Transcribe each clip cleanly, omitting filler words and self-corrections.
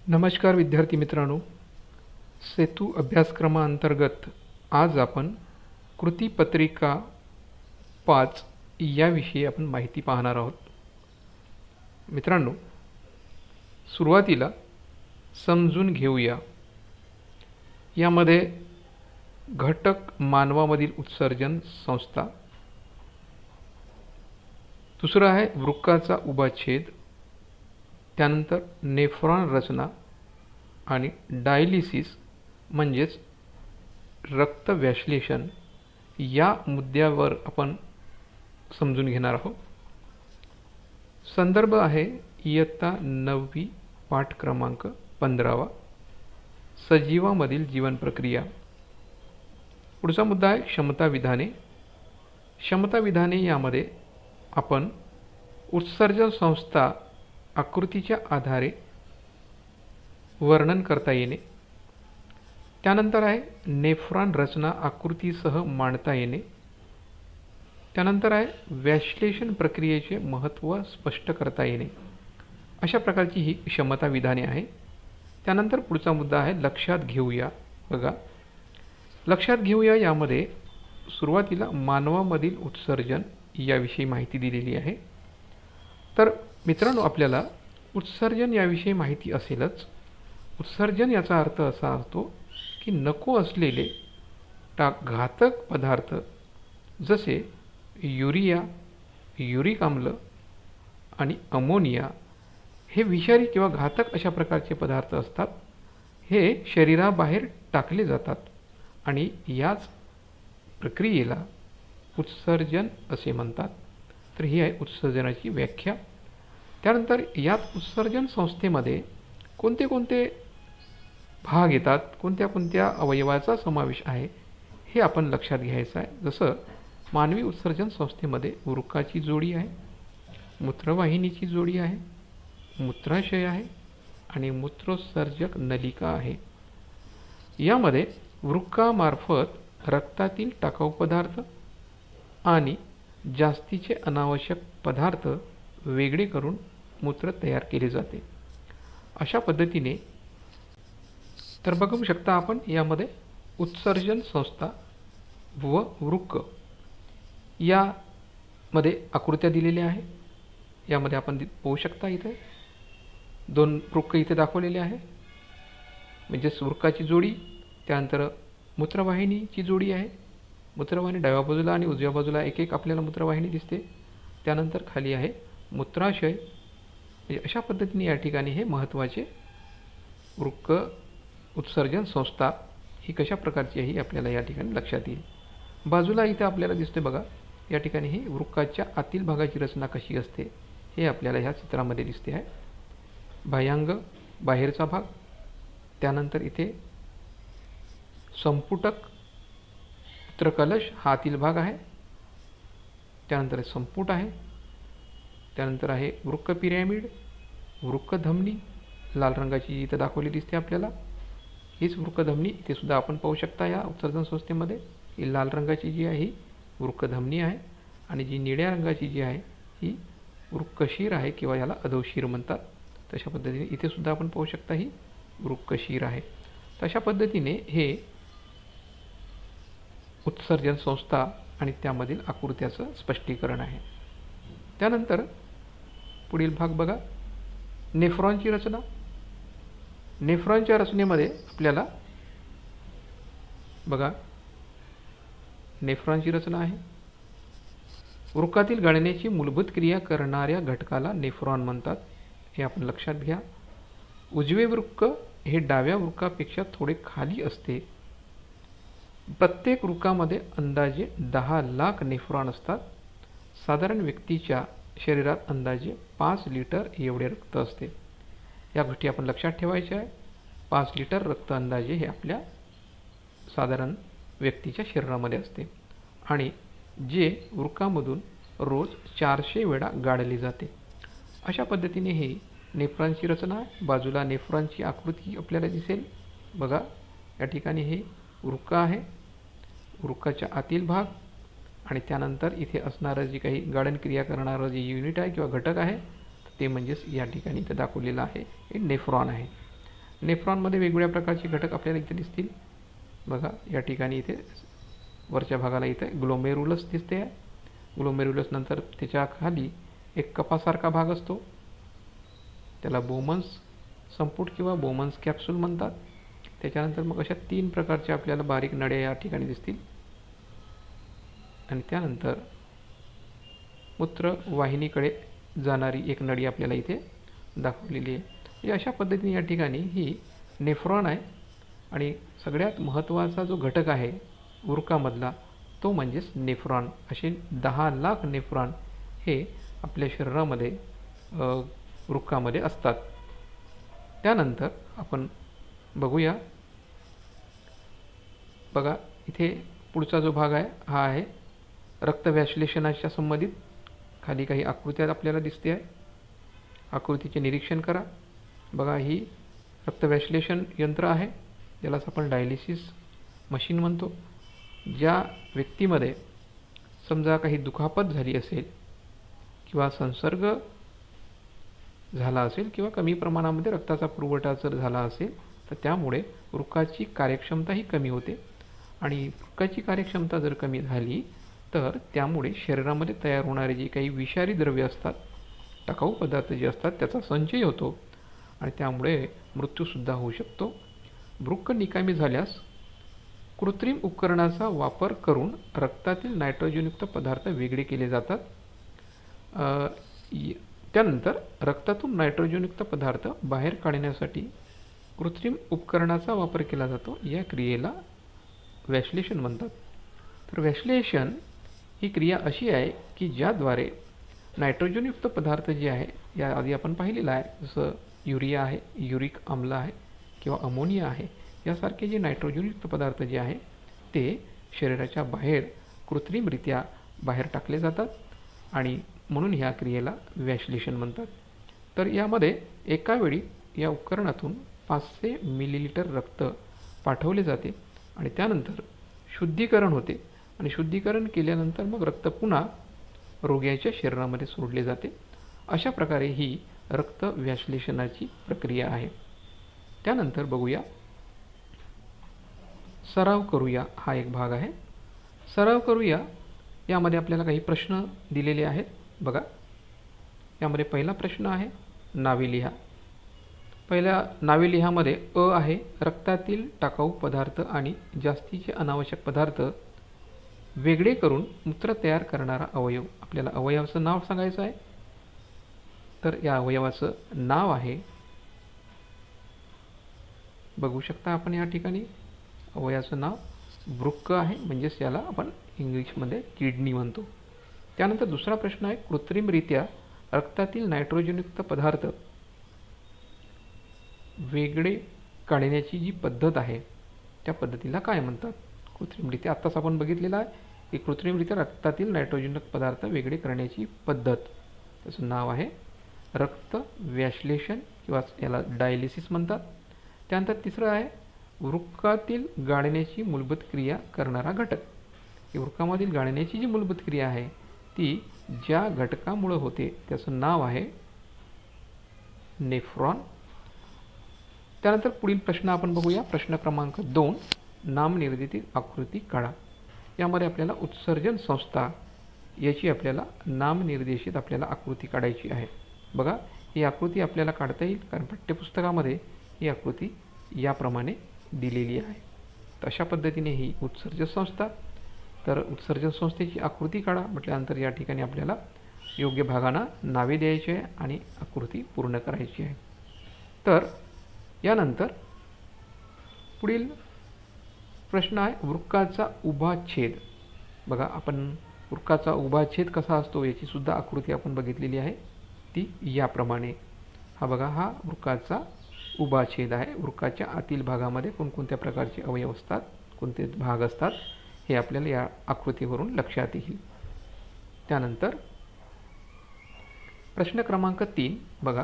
नमस्कार विद्यार्थी मित्रांनो, सेतू अभ्यासक्रमांतर्गत आज आपण कृतीपत्रिका 5 याविषयी आपण माहिती पाहणार आहोत. मित्रांनो, सुरुवातीला समजून घेऊया. यामध्ये घटक मानवामधील उत्सर्जन संस्था, दुसरा आहे वृक्काचा उभाछेद, त्यानंतर नेफ्रॉन रचना आणि डायलिसिस म्हणजेच रक्त व्याश्लेषण या मुद्द्यावर आपण समजून घेणार आहोत. संदर्भ आहे इयत्ता 9वी पाठ क्रमांक 15 सजीवांमधील जीवन प्रक्रिया. पुढचा मुद्दा आहे क्षमता विधाने. क्षमता विधाने यामध्ये आपण उत्सर्जन संस्था आकृतीच्या आधारे वर्णन करता येणे, त्यानंतर आहे नेफ्रॉन रचना आकृतीसह मांडता येणे, त्यानंतर आहे व्याश्लेषण प्रक्रियेचे महत्त्व स्पष्ट करता येणे. अशा प्रकारची ही क्षमता विधाने आहे. त्यानंतर पुढचा मुद्दा आहे लक्षात घेऊया. बघा, लक्षात घेऊया यामध्ये सुरुवातीला मानवामधील उत्सर्जन याविषयी माहिती दिलेली आहे. तर मित्रांनो, आपल्याला उत्सर्जन याविषयी माहिती असेलच. उत्सर्जन याचा अर्थ असा असतो की नको असलेले घातक पदार्थ जसे युरिया, युरिक आम्ल आणि अमोनिया हे विषारी किंवा घातक अशा प्रकारचे पदार्थ असतात. हे शरीराबाहेर टाकले जातात आणि याच प्रक्रियेला उत्सर्जन असे म्हणतात. तर ही आहे उत्सर्जनाची व्याख्या. त्यानंतर यात उत्सर्जन संस्थेमध्ये कोणते कोणते भाग येतात, कोणत्या कोणत्या अवयवाचा समावेश आहे हे आपण लक्षात घ्यायचं आहे. जसं मानवी उत्सर्जन संस्थेमध्ये वृक्काची जोडी आहे, मूत्रवाहिनीची जोडी आहे, मूत्राशय आहे आणि मूत्रोत्सर्जक नलिका आहे. यामध्ये वृक्कामार्फत रक्तातील टाकाऊ पदार्थ आणि जास्तीचे अनावश्यक पदार्थ वेगळे करून मूत्र तयार केले जाते. अशा पद्धतीने तर बघू शकता आपण यामध्ये उत्सर्जन संस्था व वृक्क यामध्ये आकृत्या दिलेल्या आहे. यामध्ये आपण पाहू शकता इथे 2 वृक्क इथे दाखवलेले आहे, म्हणजेच वृक्काची जोडी. त्यानंतर मूत्रवाहिनीची जोडी आहे. मूत्रवाहिनी डाव्या बाजूला आणि उजव्या बाजूला एक एक आपल्याला मूत्रवाहिनी दिसते. त्यानंतर खाली आहे मूत्राशय. म्हणजे अशा पद्धतीने या ठिकाणी हे महत्त्वाचे वृक्क उत्सर्जन संस्था ही कशा प्रकारची आहे आपल्याला या ठिकाणी लक्षात येईल. बाजूला इथे आपल्याला दिसते बघा, या ठिकाणी ही वृक्काच्या आतील भागाची रचना कशी असते हे आपल्याला ह्या चित्रामध्ये दिसते आहे. बाह्यांग बाहेरचा भाग, त्यानंतर इथे संपुटक मूत्रकलश हा आतील भाग आहे, त्यानंतर संपुट आहे, त्यानंतर आहे वृक्क पिरॅमिड, वृक्क धमनी लाल रंगाची इथे दाखवली दिसते आपल्याला. हीच वृक्क धमनी इथे सुद्धा आपण पाहू शकता. या उत्सर्जन संस्थेमध्ये ही लाल रंगाची जी आहे ही वृक्क धमनी आहे आणि जी निळ्या रंगाची जी आहे ही वृक्कशीर आहे किंवा याला अधोशीर म्हणतात. तशा पद्धतीने इथे सुद्धा आपण पाहू शकता ही वृक्कशीर आहे. तशा पद्धतीने हे उत्सर्जन संस्था आणि त्यामधील आकृत्याचं स्पष्टीकरण आहे. त्यानंतर पुढील भाग बघा, नेफ्रॉनची रचना. नेफ्रॉनच्या रचनेमध्ये आपल्याला बघा नेफ्रॉनची रचना आहे. वृक्कातील गळण्याची मूलभूत क्रिया करणाऱ्या घटकाला नेफ्रॉन म्हणतात, हे आपण लक्षात घ्या. उजवे वृक्क हे डाव्या वृक्कापेक्षा थोडे खाली असते. प्रत्येक वृक्कामध्ये अंदाजे 10 लाख नेफ्रॉन असतात. साधारण व्यक्तीच्या शरीरात अंदाजे 5 लिटर एवढे रक्त असते. या गोष्टी आपण लक्षात ठेवायच्या आहे. 5 लिटर रक्त अंदाजे हे आपल्या साधारण व्यक्तीच्या शरीरामध्ये असते आणि जे वृक्कामधून रोज 400 वेळा गाळले जाते. अशा पद्धतीने ही नेफ्रॉनची रचना आहे. बाजूला नेफ्रॉनची आकृती आपल्याला दिसेल बघा. या ठिकाणी हे वृक्क आहे, वृक्काच्या आतील भाग आणि त्यानंतर इथे असणारं जे काही गाळण क्रिया करणारं जे युनिट आहे किंवा घटक आहे ते म्हणजेच या ठिकाणी इथे दाखवलेलं आहे हे नेफ्रॉन आहे. नेफ्रॉनमध्ये वेगवेगळ्या प्रकारचे घटक आपल्याला इथे दिसतील. बघा या ठिकाणी इथे वरच्या भागाला इथे ग्लोमेरुलस दिसते आहे. ग्लोमेरुलस नंतर त्याच्या खाली एक कपासारखा भाग असतो, त्याला बोमन्स संपुट किंवा बोमन्स कॅप्सूल म्हणतात. त्याच्यानंतर मग अशा 3 प्रकारच्या आपल्याला बारीक नळ्या या ठिकाणी दिसतील आणि त्यानंतर मूत्रवाहिनीकडे जाणारी एक नळी आपल्याला इथे दाखवलेली आहे. अशा पद्धतीने या ठिकाणी ही नेफ्रॉन आहे आणि सगळ्यात महत्त्वाचा जो घटक आहे वृक्कामधला तो म्हणजेच नेफ्रॉन. असे 10 लाख नेफ्रॉन हे आपल्या शरीरामध्ये वृक्कामध्ये असतात. त्यानंतर आपण बघूया, बघा इथे पुढचा जो भाग आहे हा आहे रक्तव्याश्लेषणाच्या संबंधित. खाली काही आकृत्या आपल्याला दिसते आहे, आकृतीचे निरीक्षण करा. बघा ही रक्तव्याश्लेषण यंत्र आहे, ज्यालाच आपण डायलिसिस मशीन म्हणतो. ज्या व्यक्तीमध्ये समजा काही दुखापत झाली असेल किंवा संसर्ग झाला असेल किंवा कमी प्रमाणामध्ये रक्ताचा पुरवठा जर झाला असेल तर त्यामुळे वृक्काची कार्यक्षमताही कमी होते आणि वृक्काची कार्यक्षमता जर कमी झाली तर त्यामुळे शरीरामध्ये तयार होणारे जे काही विषारी द्रव्ये असतात, टाकाऊ पदार्थ जे असतात त्याचा संचय होतो आणि त्यामुळे मृत्यूसुद्धा होऊ शकतो. वृक्क निकामी झाल्यास कृत्रिम उपकरणाचा वापर करून रक्तातील नायट्रोजनयुक्त पदार्थ वेगळे केले जातात. त्यानंतर रक्तातून नायट्रोजनयुक्त पदार्थ बाहेर काढण्यासाठी कृत्रिम उपकरणाचा वापर केला जातो. या क्रियेला व्याश्लेषण म्हणतात. तर व्याश्लेषण ही क्रिया अशी आहे की ज्याद्वारे नायट्रोजनयुक्त पदार्थ जे आहे, या आधी आपण पाहिलेला आहे, जसं युरिया आहे, युरिक आम्ल आहे किंवा अमोनिया आहे, यासारखे जे नायट्रोजनयुक्त पदार्थ जे आहे ते शरीराच्या बाहेर कृत्रिमरित्या बाहेर टाकले जातात आणि म्हणून ह्या क्रियेला व्याश्लेषण म्हणतात. तर यामध्ये एका वेळी या उपकरणातून 500 मिलीलिटर रक्त पाठवले जाते आणि त्यानंतर शुद्धीकरण होते आणि शुद्धीकरण केल्यानंतर मग रक्त पुन्हा रोग्याच्या शरीरामध्ये सोडले जाते. अशा प्रकारे ही रक्त व्याश्लेषणाची प्रक्रिया आहे. त्यानंतर बघूया सराव करूया, हा एक भाग आहे. सराव करूया यामध्ये आपल्याला काही प्रश्न दिलेले आहेत. बघा यामध्ये पहिला प्रश्न आहे नावे लिहा. पहिल्या नावे लिहामध्ये अ आहे रक्तातील टाकाऊ पदार्थ आणि जास्तीचे अनावश्यक पदार्थ वेगळे करून मूत्र तयार करणारा अवयव. आपल्याला अवयवाचं नाव सांगायचं आहे. तर या अवयवाचं नाव आहे, बघू शकता आपण या ठिकाणी अवयवाचं नाव वृक्क आहे, म्हणजेच याला आपण इंग्लिशमध्ये किडनी म्हणतो. त्यानंतर दुसरा प्रश्न आहे कृत्रिमरित्या रक्तातील नायट्रोजनयुक्त पदार्थ वेगळे काढण्याची जी पद्धत आहे त्या पद्धतीला काय म्हणतात. कृत्रिमरित्या आत्ताच आपण बघितलेलं आहे की कृत्रिमरित्या रक्तातील नायट्रोजनयुक्त पदार्थ वेगळे करण्याची पद्धत, त्याचं नाव आहे रक्त व्याश्लेषण किंवा याला डायलिसिस म्हणतात. त्यानंतर तिसरं आहे वृक्कातील गाळण्याची मूलभूत क्रिया करणारा घटक. वृक्कामधील गाळण्याची जी मूलभूत क्रिया आहे ती ज्या घटकामुळे होते त्याचं नाव आहे नेफ्रॉन. त्यानंतर पुढील प्रश्न आपण बघूया. प्रश्न क्रमांक 2, नामनिर्देशित आकृती काढा. यामध्ये आपल्याला उत्सर्जन संस्था याची आपल्याला नामनिर्देशित आपल्याला आकृती काढायची आहे. बघा ही आकृती आपल्याला काढता येईल कारण पाठ्यपुस्तकामध्ये ही आकृती याप्रमाणे दिलेली आहे. तर अशा पद्धतीने ही उत्सर्जन संस्था. तर उत्सर्जन संस्थेची आकृती काढा म्हटल्यानंतर या ठिकाणी आपल्याला योग्य भागांना नावे द्यायची आहे आणि आकृती पूर्ण करायची आहे. तर यानंतर पुढील प्रश्न आहे वृक्काचा उभा छेद. बघा आपण वृक्काचा उभा छेद कसा असतो याची सुद्धा आकृती आपण बघितलेली आहे, ती याप्रमाणे. हा बघा हा वृक्काचा उभा छेद आहे. वृक्काच्या आतील भागामध्ये कोणकोणत्या प्रकारचे अवयव असतात, कोणते भाग असतात हे आपल्याला या आकृतीवरून लक्षात येईल. त्यानंतर प्रश्न क्रमांक 3 बघा.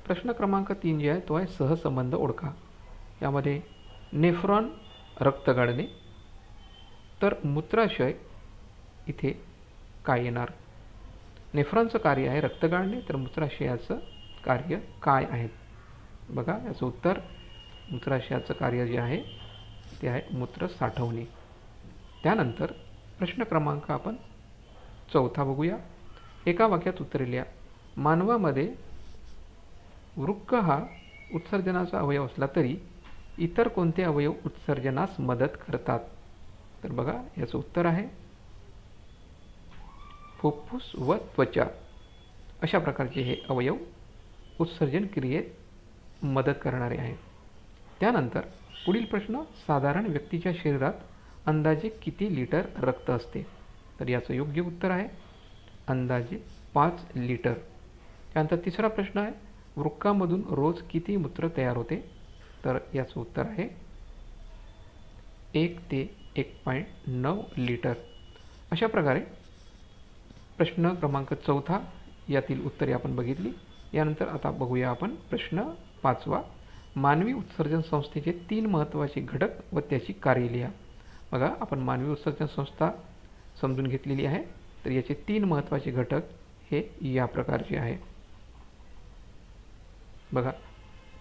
प्रश्न क्रमांक 3 जे आहे तो आहे सहसंबंध ओळखा. यामध्ये नेफ्रॉन रक्त गाळणे, तर मूत्राशय इथे काय येणार. नेफ्रॉनचं कार्य आहे रक्त गाळणे, तर मूत्राशयाचं कार्य काय आहे. बघा याचं उत्तर मूत्राशयाचं कार्य जे आहे ते आहे मूत्र साठवणे. त्यानंतर प्रश्न क्रमांक आपण 4 बघूया. एका वाक्यात उत्तरे लिहा. मानवामध्ये वृक्क हा उत्सर्जनाचा अवयव असला तरी इतर कोणते अवयव उत्सर्जनास मदत करतात? तर बघा याचं उत्तर आहे फुफ्फुस व त्वचा. अशा प्रकारचे हे अवयव उत्सर्जन क्रियेत मदत करणारे आहेत. त्यानंतर पुढील प्रश्न, साधारण व्यक्तीच्या शरीरात अंदाजे किती लिटर रक्त असते? तर याचं योग्य उत्तर आहे अंदाजे 5 लिटर. त्यानंतर तिसरा प्रश्न आहे, वृक्कामधून रोज किती मूत्र तयार होते? तर याचं उत्तर आहे 1 ते 1.9 लिटर. अशा प्रकारे प्रश्न क्रमांक 4 यातील उत्तरे आपण बघितली. यानंतर आता बघूया आपण प्रश्न 5. मानवी उत्सर्जन संस्थेचे 3 महत्त्वाचे घटक व त्याची कार्ये लिहा. बघा आपण मानवी उत्सर्जन संस्था समजून घेतलेली आहे. तर याचे 3 महत्त्वाचे घटक हे या प्रकारचे आहे. बघा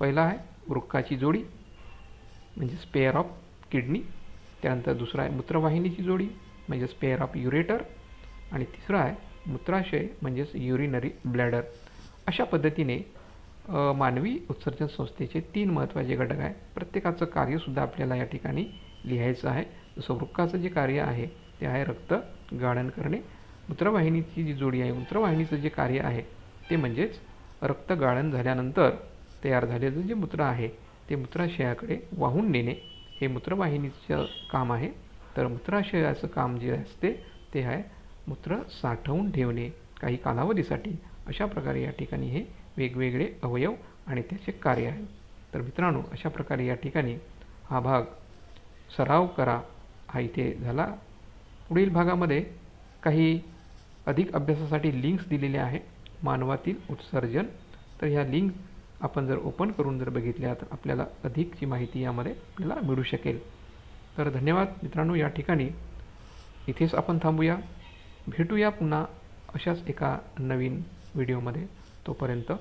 पहिला आहे वृक्काची जोडी म्हणजे स्पेअर ऑफ किडनी. त्यानंतर दुसरा आहे मूत्रवाहिनीची जोडी म्हणजे स्पेअर ऑफ युरेटर. आणि तिसरा आहे मूत्राशय म्हणजेच युरिनरी ब्लॅडर. अशा पद्धतीने मानवी उत्सर्जन संस्थेचे 3 महत्त्वाचे घटक आहे. प्रत्येकाचं कार्यसुद्धा आपल्याला या ठिकाणी लिहायचं आहे. जसं वृक्काचं जे कार्य आहे ते आहे रक्त गाळण करणे. मूत्रवाहिनीची जी जोडी आहे, मूत्रवाहिनीचं जे कार्य आहे ते म्हणजेच रक्त गाळण झाल्यानंतर तयार झालेलं जे मूत्र आहे ते मूत्राशयाकडे वाहून नेणे हे मूत्रवाहिनीचं काम आहे. तर मूत्राशयाचं काम जे असते ते आहे मूत्र साठवून ठेवणे काही कालावधीसाठी. अशा प्रकारे या ठिकाणी हे वेगवेगळे अवयव आणि त्याचे कार्य आहे. तर मित्रांनो, अशा प्रकारे या ठिकाणी हा भाग सराव करा हा इथे झाला. पुढील भागामध्ये काही अधिक अभ्यासासाठी लिंक्स दिलेल्या आहे मानवातील उत्सर्जन. तर ह्या लिंक आपण जर ओपन करून जर बघितल्या तर आपल्याला अधिकची माहिती यामध्ये आपल्याला मिळू शकेल. तर धन्यवाद मित्रांनो. या ठिकाणी इथेच आपण थांबूया. भेटूया पुन्हा अशाच एका नवीन व्हिडिओमध्ये. तोपर्यंत